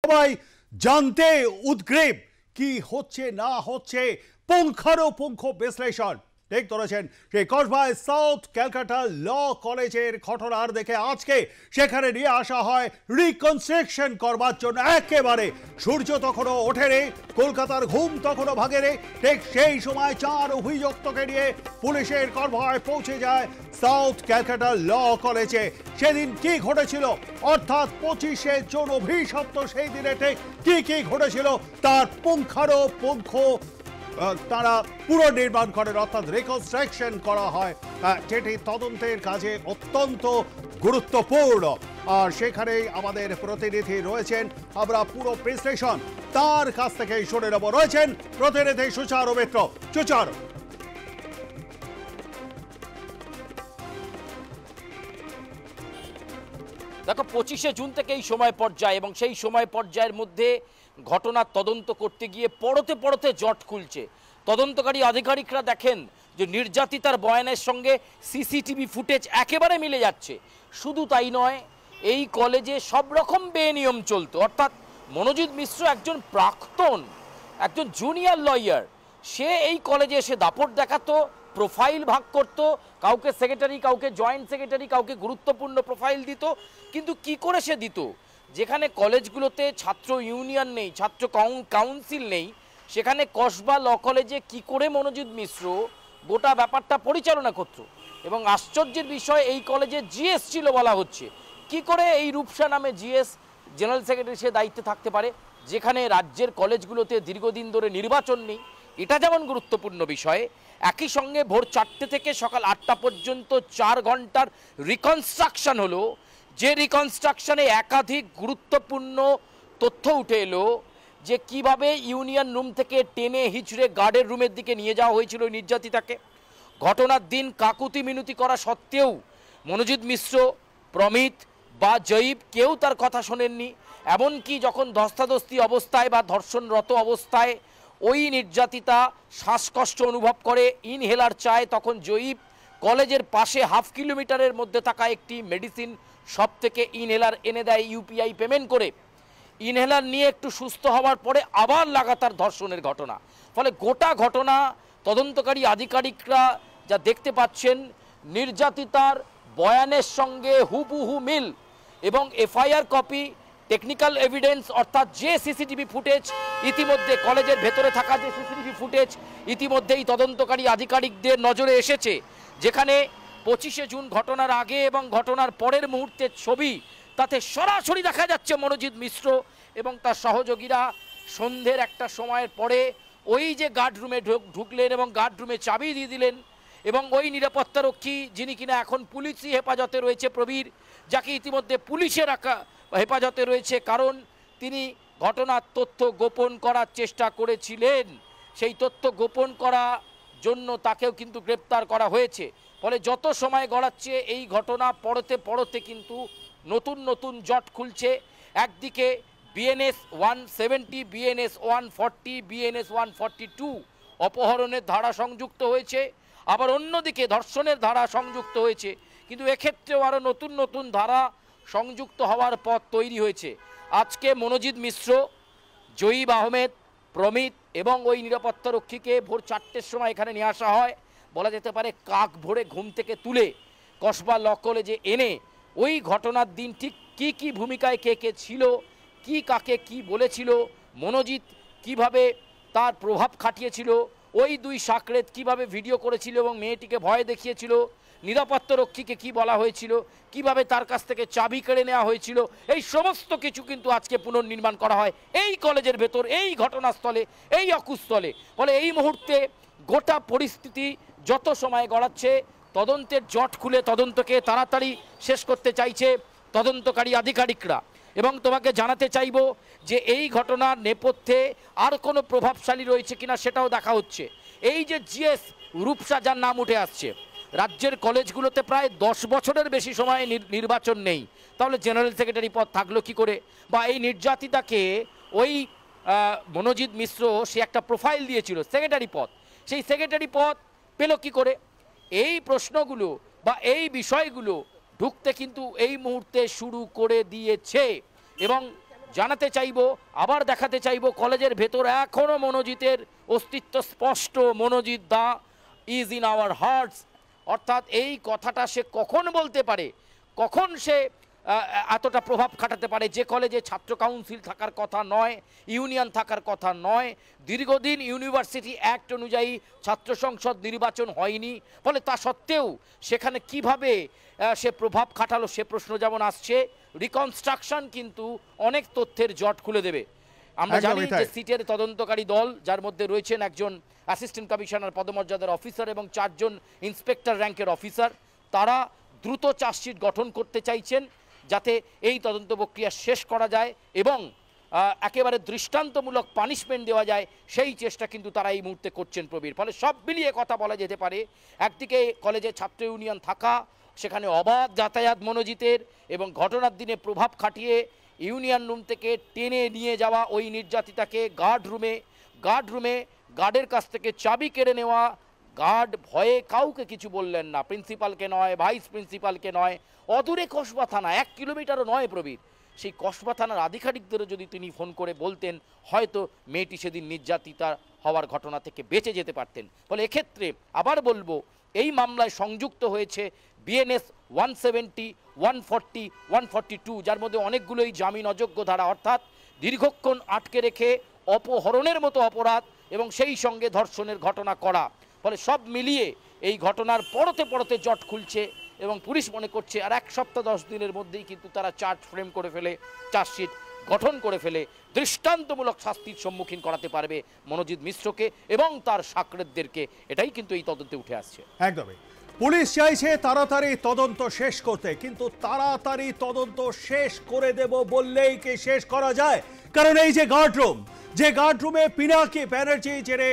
সবাই জানতে উদ্গ্রীব কি হচ্ছে না হচ্ছে পুঙ্খানুপুঙ্খ বিশ্লেষণ ঠিক ধরেছেন সেই কসবায় সাউথ ক্যালকাটা ল কলেজের ঘটনার দেখে আজকে সেখানে নিয়ে আসা হয় রিকনস্ট্রাকশন করবার জন্য। একেবারে সূর্য তখনও ওঠেনি, কলকাতার ঘুম তখনও ভাঙেনি, ঠিক সেই সময় 4 অভিযুক্তকে নিয়ে পুলিশের কনভয় পৌঁছে যায় সাউথ ক্যালকাটা ল কলেজে। সেদিন কি ঘটেছিল, অর্থাৎ 25শে জুন অভিশপ্ত সেই দিনে ঠিক কি কি ঘটেছিল তার পুঙ্খানুপুঙ্খ তারা পুনর্নির্মাণ করেন, অর্থাৎ রিকনস্ট্রাকশন করা হয়, যেটি তদন্তের কাজে অত্যন্ত গুরুত্বপূর্ণ। আর সেখানেই আমাদের প্রতিনিধি রয়েছেন, আমরা পুরো বিশ্লেষণ তার কাছ থেকেই শুনে নেব। রয়েছেন প্রতিনিধি সুচারু মিত্র। সুচারু, দেখো 25শে জুন থেকে এই সময় পর্যায়ে এবং সেই সময় পর্যায়ের মধ্যে ঘটনার তদন্ত করতে গিয়ে পড়তে পড়তে জট খুলছে। তদন্তকারী আধিকারিকরা দেখেন যে নির্যাতিতার বয়ানের সঙ্গে সিসিটিভি ফুটেজ একেবারে মিলে যাচ্ছে। শুধু তাই নয়, এই কলেজে সব রকম বেনিয়ম চলতো, অর্থাৎ মনোজিৎ মিশ্র একজন প্রাক্তন, একজন জুনিয়র লয়ার, সে এই কলেজে এসে দাপট দেখাতো, প্রোফাইল ভাগ করত, কাউকে সেক্রেটারি, কাউকে জয়েন্ট সেক্রেটারি, কাউকে গুরুত্বপূর্ণ প্রোফাইল দিত। কিন্তু কি করে সে দিত? যেখানে কলেজগুলোতে ছাত্র ইউনিয়ন নেই, ছাত্র কাউন্সিল নেই, সেখানে কসবা ল কলেজে কি করে মনোজিৎ মিশ্র গোটা ব্যাপারটা পরিচালনা করত। এবং আশ্চর্যের বিষয়, এই কলেজে জিএস ছিল বলা হচ্ছে। কি করে এই রূপসা নামে জিএস জেনারেল সেক্রেটারি সে দায়িত্বে থাকতে পারে, যেখানে রাজ্যের কলেজগুলোতে দীর্ঘদিন ধরে নির্বাচন নেই? এটা যেমন গুরুত্বপূর্ণ বিষয়, একই সঙ্গে ভোর 4টে থেকে সকাল 8টা পর্যন্ত 4 ঘন্টার রিকনস্ট্রাকশন হলো, যে রিকনস্ট্রাকশনে একাধিক গুরুত্বপূর্ণ তথ্য উঠে এলো যে কিভাবে ইউনিয়ন রুম থেকে টেনে হিচড়ে গার্ডের রুমের দিকে নিয়ে যাওয়া হয়েছিল নির্যাতিতাকে। ঘটনার দিন কাকুতি মিনতি করা সত্ত্বেও মনোজিৎ মিশ্র, প্রমিত বা জয়ীব কেউ তার কথা শোনেননি। এমনকি যখন ধস্তাধস্তি অবস্থায় বা ধর্ষণরত অবস্থায় ওই নির্যাতিতা শ্বাসকষ্ট অনুভব করে, ইনহেলার চায়, তখন জয়ীব কলেজের পাশে হাফ কিলোমিটারের মধ্যে থাকা একটি মেডিসিন শপ থেকে ইনহেলার এনে দেয় ইউপিআই পেমেন্ট করে। ইনহেলার নিয়ে একটু সুস্থ হওয়ার পরে আবার লাগাতার ধর্ষণের ঘটনা। ফলে গোটা ঘটনা তদন্তকারী আধিকারিকরা যা দেখতে পাচ্ছেন, নির্যাতিতার বয়ানের সঙ্গে হুবহু মিল, এবং এফআইআর কপি, টেকনিক্যাল এভিডেন্স, অর্থাৎ যে সিসিটিভি ফুটেজ ইতিমধ্যে কলেজের ভেতরে থাকা যে সিসিটিভি ফুটেজ ইতিমধ্যেই তদন্তকারী আধিকারিকদের নজরে এসেছে, যেখানে 25শে জুন ঘটনার আগে এবং ঘটনার পরের মুহূর্তের ছবি, তাতে সরাসরি দেখা যাচ্ছে মনোজিৎ মিশ্র এবং তার সহযোগীরা সন্ধ্যের একটা সময়ের পরে ওই যে গার্ড রুমে ঢুকলেন এবং গার্ড রুমে চাবি দিয়ে দিলেন, এবং ওই নিরাপত্তারক্ষী যিনি কিনা এখন পুলিশি হেফাজতে রয়েছে, প্রবীর, যাকে ইতিমধ্যে পুলিশের হেফাজতে রয়েছে, কারণ তিনি ঘটনার তথ্য গোপন করার চেষ্টা করেছিলেন। সেই তথ্য গোপন করার জন্য তাকেও কিন্তু গ্রেপ্তার করা হয়েছে। ফলে যত সময় গড়াচ্ছে এই ঘটনা পড়তে পড়তে কিন্তু নতুন নতুন জট খুলছে। একদিকে বিএনএস 170, বিএনএস 140, বিএনএস 142 অপহরণের ধারা সংযুক্ত হয়েছে, আবার অন্যদিকে ধর্ষণের ধারা সংযুক্ত হয়েছে। কিন্তু এক্ষেত্রেও আরও নতুন নতুন ধারা সংযুক্ত হওয়ার পথ তৈরি হয়েছে। আজকে মনোজিৎ মিশ্র, জয়ীব আহমেদ, প্রমিত এবং ওই নিরাপত্তারক্ষীকে ভোর 4টের সময় এখানে নিয়ে আসা হয়। বলা যেতে পারে কাক ভোরে ঘুম থেকে তুলে কসবা ল কলেজে এনে ওই ঘটনার দিন ঠিক কি কি ভূমিকায় কে কে ছিল, কি কাকে কি বলেছিল, মনোজিৎ কিভাবে তার প্রভাব খাটিয়েছিল, ওই 2 সাকরেত কিভাবে ভিডিও করেছিল এবং মেয়েটিকে ভয় দেখিয়েছিল, নিরাপত্তারক্ষীকে কি বলা হয়েছিল, কিভাবে তার কাছ থেকে চাবি কেড়ে নেওয়া হয়েছিল, এই সমস্ত কিছু কিন্তু আজকে পুনর্নির্মাণ করা হয় এই কলেজের ভেতর, এই ঘটনাস্থলে, এই অকুস্থলে। ফলে এই মুহূর্তে গোটা পরিস্থিতি যত সময় গড়াচ্ছে, তদন্তের জট খুলে তদন্তকে তাড়াতাড়ি শেষ করতে চাইছে তদন্তকারী আধিকারিকরা। এবং তোমাকে জানাতে চাইব যে এই ঘটনার নেপথ্যে আর কোনো প্রভাবশালী রয়েছে কিনা সেটাও দেখা হচ্ছে। এই যে জিএস রূপসা, যার নাম উঠে আসছে, রাজ্যের কলেজগুলোতে প্রায় 10 বছরের বেশি সময় নির্বাচন নেই, তাহলে জেনারেল সেক্রেটারি পদ থাকলো কি করে? বা এই নির্যাতিতাকে ওই মনোজিৎ মিশ্র সে একটা প্রোফাইল দিয়েছিল সেক্রেটারি পদ, সেই সেক্রেটারি পদ পেল কি করে? এই প্রশ্নগুলো বা এই বিষয়গুলো ঢুকতে কিন্তু এই মুহূর্তে শুরু করে দিয়েছে। এবং জানাতে চাইবো, আবার দেখাতে চাইবো, কলেজের ভেতর এখনও মনোজিতের অস্তিত্ব স্পষ্ট। মনোজিৎ দা ইজ ইন আওয়ার হার্টস। অর্থাৎ এই কথাটা সে কখন বলতে পারে, কখন সে এতটা প্রভাব খাটাতে পারে, যে কলেজে ছাত্র কাউন্সিল থাকার কথা নয়, ইউনিয়ন থাকার কথা নয়, দীর্ঘদিন ইউনিভার্সিটি অ্যাক্ট অনুযায়ী ছাত্র সংসদ নির্বাচন হয়নি, ফলে তা সত্ত্বেও সেখানে কিভাবে সে প্রভাব খাটালো সে প্রশ্ন যেমন আসছে। রিকনস্ট্রাকশন কিন্তু অনেক তথ্যের জট খুলে দেবে। আমরা জানি যে সিটের তদন্তকারী দল, যার মধ্যে রয়েছেন একজন অ্যাসিস্ট্যান্ট কমিশনার পদমর্যাদার অফিসার এবং 4 জন ইন্সপেক্টর র্যাঙ্কের অফিসার, তারা দ্রুত চার্জশিট গঠন করতে চাইছেন যাতে এই তদন্ত প্রক্রিয়া শেষ করা যায় এবং একেবারে দৃষ্টান্তমূলক পানিশমেন্ট দেওয়া যায়, সেই চেষ্টা কিন্তু তারা এই মুহূর্তে করছেন প্রবীর। ফলে সব মিলিয়ে কথা বলা যেতে পারে, একদিকে কলেজে ছাত্র ইউনিয়ন থাকা, সেখানে অবাধ যাতায়াত মনোজিতের এবং ঘটনার দিনে প্রভাব খাটিয়ে ইউনিয়ন রুম থেকে টেনে নিয়ে যাওয়া ওই নির্যাতিতাকে গার্ড রুমে গার্ডের কাছ থেকে চাবি কেড়ে নেওয়া। গার্ড ভয়ে কাউকে কিছু বললেন না, প্রিন্সিপালকে নয়, ভাইস প্রিন্সিপালকে নয়, অদূরে কসবা থানা, 1 কিলোমিটারও নয় প্রবীর, সেই কসবা থানার আধিকারিকদেরও যদি তিনি ফোন করে বলতেন, হয়তো মেয়েটি সেদিন নির্যাতিতা হওয়ার ঘটনা থেকে বেঁচে যেতে পারতেন। ফলে এক্ষেত্রে আবার বলবো, এই মামলায় সংযুক্ত হয়েছে বিএনএস 170, 140, 142, যার মধ্যে অনেকগুলোই জামিন অযোগ্য ধারা, অর্থাৎ দীর্ঘক্ষণ আটকে রেখে অপহরণের মতো অপরাধ এবং সেই সঙ্গে ধর্ষণের ঘটনা করা। ফলে সব মিলিয়ে এই ঘটনার পরতে জট খুলছে এবং পুলিশ মনে করছে আর 1 সপ্তাহ 10 দিনের মধ্যেই কিন্তু তারা চার্জ ফ্রেম করে ফেলে, চার্জশিট গঠন করে ফেলে দৃষ্টান্তমূলক শাস্তির সম্মুখীন করাতে পারবে মনোজিৎ মিশ্রকে এবং তার সাকরেদদেরকে। এটাই কিন্তু এই তদন্তে উঠে আসছে। একদমই পুলিশ চাইছে তাড়াতাড়ি তদন্ত শেষ করতে, কিন্তু তাড়াতাড়ি তদন্ত শেষ করে দেব বললেই কি শেষ করা যায়? কারণ এই যে গার্ডরুমে পিনাকি ব্যানার্জি যিনি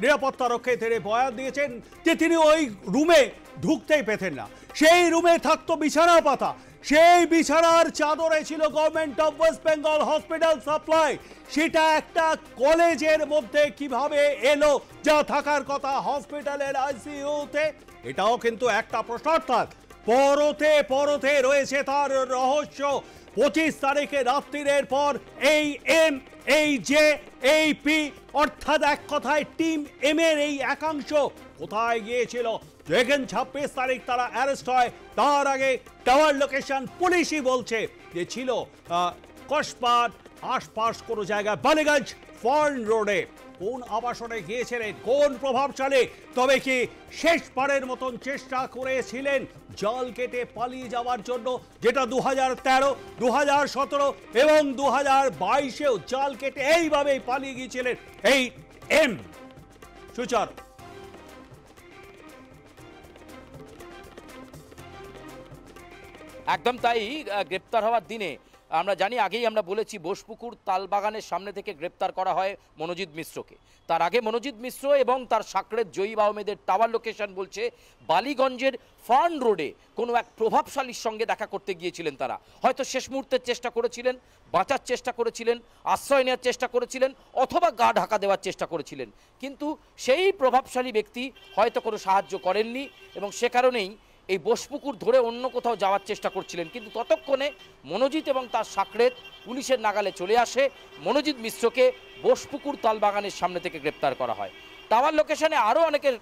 নিরাপত্তা রক্ষে তিনি বয়ান দিয়েছেন যে তিনি ওই রুমে ঢুকতেই পেতেন না, সেই রুমে থাকতো বিছানা পাতা, সেই বিছানার চাদরে ছিল government of West Bengal hospital supply. সেটা একটা কলেজের মধ্যে কিভাবে এলো যা থাকার কথা হসপিটালের আইসিইউতে? এটাও কিন্তু একটা প্রশ্ন। অর্থাৎ পরতে রয়েছে তার রহস্য। 25 তারিখে রাত্রির পর এই এম, এই জে, এই পি, অর্থাৎ এক কথায় টিম এম এর এই একাংশ কোথায় গিয়েছিল? দেখেন 26 তারিখ তারা অ্যারেস্ট হয়, তার আগে টাওয়ার লোকেশন পুলিশই বলছে যে ছিল কসবার আশপাশ কোনো জায়গায়, বালিগঞ্জ ফর্ন রোডে। কোন আবাসনে গিয়েছিলেন, কোন প্রভাবশালী? তবে কি শেষবারের মতন চেষ্টা করেছিলেন জাল কেটে পালিয়ে যাওয়ার জন্য, যেটা 2013, 2017 এবং 2022-এও জাল কেটে এইভাবেই পালিয়ে গিয়েছিলেন এই এম সুচার? একদম তাই। গ্রেপ্তার হওয়ার দিনে আমরা জানি, আগেই আমরা বলেছি, বোসপুকুর তালবাগানের সামনে থেকে গ্রেপ্তার করা হয় মনোজিৎ মিশ্রকে। তার আগে মনোজিৎ মিশ্র এবং তার সাকরেদ জয়ীব আহমেদের টাওয়ার লোকেশন বলছে বালিগঞ্জের ফার্ন রোডে কোনো এক প্রভাবশালীর সঙ্গে দেখা করতে গিয়েছিলেন তারা। হয়তো শেষ মুহূর্তের চেষ্টা করেছিলেন, বাঁচার চেষ্টা করেছিলেন, আশ্রয় নেওয়ার চেষ্টা করেছিলেন, অথবা গা ঢাকা দেওয়ার চেষ্টা করেছিলেন, কিন্তু সেই প্রভাবশালী ব্যক্তি হয়তো কোনো সাহায্য করেননি এবং সে কারণেই এই বোসপুকুর ধরে অন্য কোথাও যাওয়ার চেষ্টা করছিলেন। কিন্তু ততক্ষণে মনোজিৎ এবং তার সাকরেদ পুলিশের নাগালে চলে আসে। মনোজিৎ মিশ্রকে বোসপুকুর তালবাগানের সামনে থেকে গ্রেপ্তার করা হয়। টাওয়ার লোকেশনে আরও অনেকের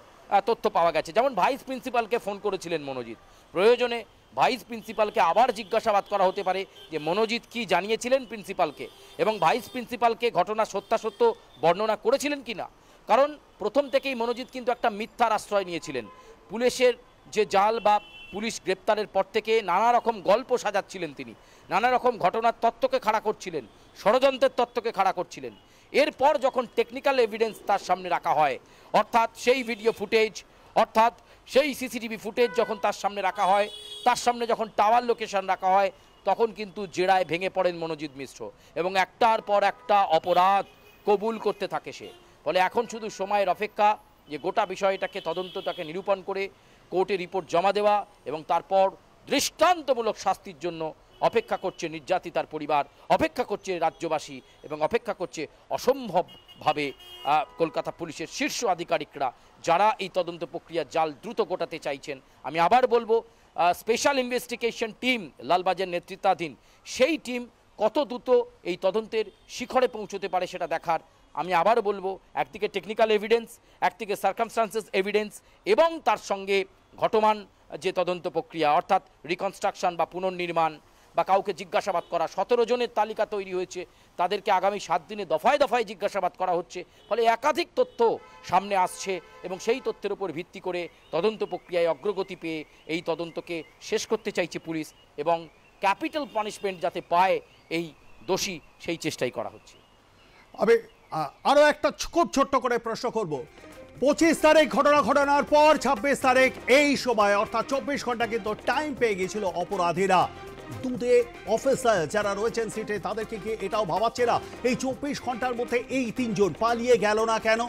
তথ্য পাওয়া গেছে, যেমন ভাইস প্রিন্সিপালকে ফোন করেছিলেন মনোজিৎ। প্রয়োজনে ভাইস প্রিন্সিপালকে আবার জিজ্ঞাসাবাদ করা হতে পারে যে মনোজিৎ কি জানিয়েছিলেন প্রিন্সিপালকে এবং ভাইস প্রিন্সিপালকে ঘটনা সত্যাসত্য বর্ণনা করেছিলেন কি না। কারণ প্রথম থেকেই মনোজিৎ কিন্তু একটা মিথ্যার আশ্রয় নিয়েছিলেন। পুলিশের যে জাল বা পুলিশ গ্রেপ্তারের পর থেকে নানা রকম গল্প সাজাচ্ছিলেন তিনি, নানা রকম ঘটনার তত্ত্বকে খাড়া করছিলেন, ষড়যন্ত্রের তত্ত্বকে খাড়া করছিলেন। এরপর যখন টেকনিক্যাল এভিডেন্স তার সামনে রাখা হয়, অর্থাৎ সেই ভিডিও ফুটেজ, অর্থাৎ সেই সিসিটিভি ফুটেজ যখন তার সামনে রাখা হয়, তার সামনে যখন টাওয়ার লোকেশন রাখা হয়, তখন কিন্তু জেরায় ভেঙে পড়েন মনোজিৎ মিশ্র এবং একটার পর একটা অপরাধ কবুল করতে থাকে সে। ফলে এখন শুধু সময়ের অপেক্ষা যে গোটা বিষয়টাকে তদন্তটাকে নিরূপণ করে কোর্টে রিপোর্ট জমা দেওয়া এবং তারপর দৃষ্টান্তমূলক শাস্তির জন্য অপেক্ষা করছে নির্যাতিতার পরিবার, অপেক্ষা করছে রাজ্যবাসী এবং অপেক্ষা করছে অসম্ভবভাবে কলকাতা পুলিশের শীর্ষ আধিকারিকরা, যারা এই তদন্ত প্রক্রিয়ার জাল দ্রুত গোটাতে চাইছেন। আমি আবার বলবো, স্পেশাল ইনভেস্টিগেশন টিম লালবাজের নেতৃত্বাধীন সেই টিম কত দ্রুত এই তদন্তের শিখরে পৌঁছতে পারে সেটা দেখার। আমি আবার বলবো, একদিকে টেকনিক্যাল এভিডেন্স, একদিকে সার্কামস্টান্সেস এভিডেন্স এবং তার সঙ্গে ঘটমান যে তদন্ত প্রক্রিয়া, অর্থাৎ রিকনস্ট্রাকশন বা পুনর্নির্মাণ বা কাউকে জিজ্ঞাসাবাদ করা। 17 জনের তালিকা তৈরি হয়েছে, তাদেরকে আগামী 7 দিনে দফায় দফায় জিজ্ঞাসাবাদ করা হচ্ছে। ফলে একাধিক তথ্য সামনে আসছে এবং সেই তথ্যের উপর ভিত্তি করে তদন্ত প্রক্রিয়ায় অগ্রগতি পেয়ে এই তদন্তকে শেষ করতে চাইছে পুলিশ এবং ক্যাপিটাল পানিশমেন্ট যাতে পায় এই দোষী, সেই চেষ্টাই করা হচ্ছে। আমি আরও একটা খুব ছোট্ট করে প্রশ্ন করব। 25 তারিখ ঘটনার পর 26 তারিখ এই সময় অর্থাৎ 24 ঘন্টা কিন্তু টাইম পেয়ে গিয়েছিল অপরাধীরা। দুধে অফিসার যারা রয়েছেন সিটে তাদেরকে কি এটাও ভাবাচ্ছে না এই 24 ঘন্টার মধ্যে এই 3 জন পালিয়ে গেল না কেন?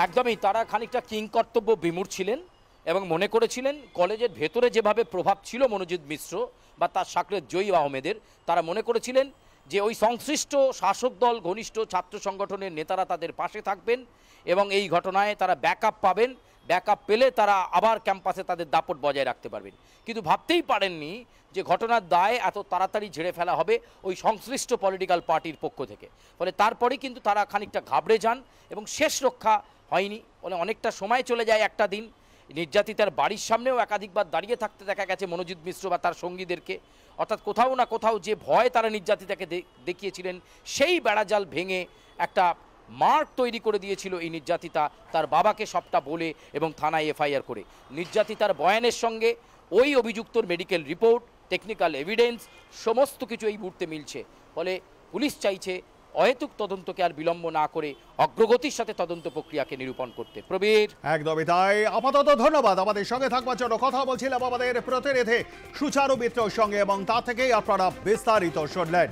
একদমই, তারা খানিকটা কিংকর্তব্য বিমূঢ় ছিলেন এবং মনে করেছিলেন কলেজের ভেতরে যেভাবে প্রভাব ছিল মনোজিৎ মিশ্র বা তার সাকরেদ জয়ী আহমেদের, তারা মনে করেছিলেন যে ওই সংশ্লিষ্ট শাসক দল ঘনিষ্ঠ ছাত্র সংগঠনের নেতারা তাদের পাশে থাকবেন এবং এই ঘটনায় তারা ব্যাকআপ পাবেন, ব্যাকআপ পেলে তারা আবার ক্যাম্পাসে তাদের দাপট বজায় রাখতে পারবেন। কিন্তু ভাবতেই পারেননি যে ঘটনার দায় এত তাড়াতাড়ি ঝেড়ে ফেলা হবে ওই সংশ্লিষ্ট পলিটিক্যাল পার্টির পক্ষ থেকে। ফলে তারপরে কিন্তু তারা খানিকটা ঘাবড়ে যান এবং শেষ রক্ষা হয়নি। ফলে অনেকটা সময় চলে যায়, একটা দিন। নির্যাতিতার বাড়ির সামনেও একাধিকবার দাঁড়িয়ে থাকতে দেখা গেছে মনোজিৎ মিশ্র বা তার সঙ্গীদেরকে। অর্থাৎ কোথাও না কোথাও যে ভয় তারা নির্যাতিতাকে দেখিয়েছিলেন সেই বেড়াজাল ভেঙে একটা মার্ক তৈরি করে দিয়েছিল এই নির্যাতিতা, তার বাবাকে সবটা বলে এবং থানায় এফআইআর করে। নির্যাতিতার বয়ানের সঙ্গে ওই অভিযুক্তর মেডিকেল রিপোর্ট, টেকনিক্যাল এভিডেন্স সমস্ত কিছু এই মুহূর্তে মিলছে। ফলে পুলিশ চাইছে অহেতুক তদন্তকে আর বিলম্ব না করে অগ্রগতির সাথে তদন্ত প্রক্রিয়াকে নিরূপণ করতে। প্রবীর, একদমই তাই। আপাতত ধন্যবাদ আমাদের সঙ্গে থাকবার জন্য। কথা বলছিলাম আমাদের প্রতিনিধি সুচারু মিত্রর সঙ্গে এবং তা থেকেই আপনারা বিস্তারিত শুনলেন।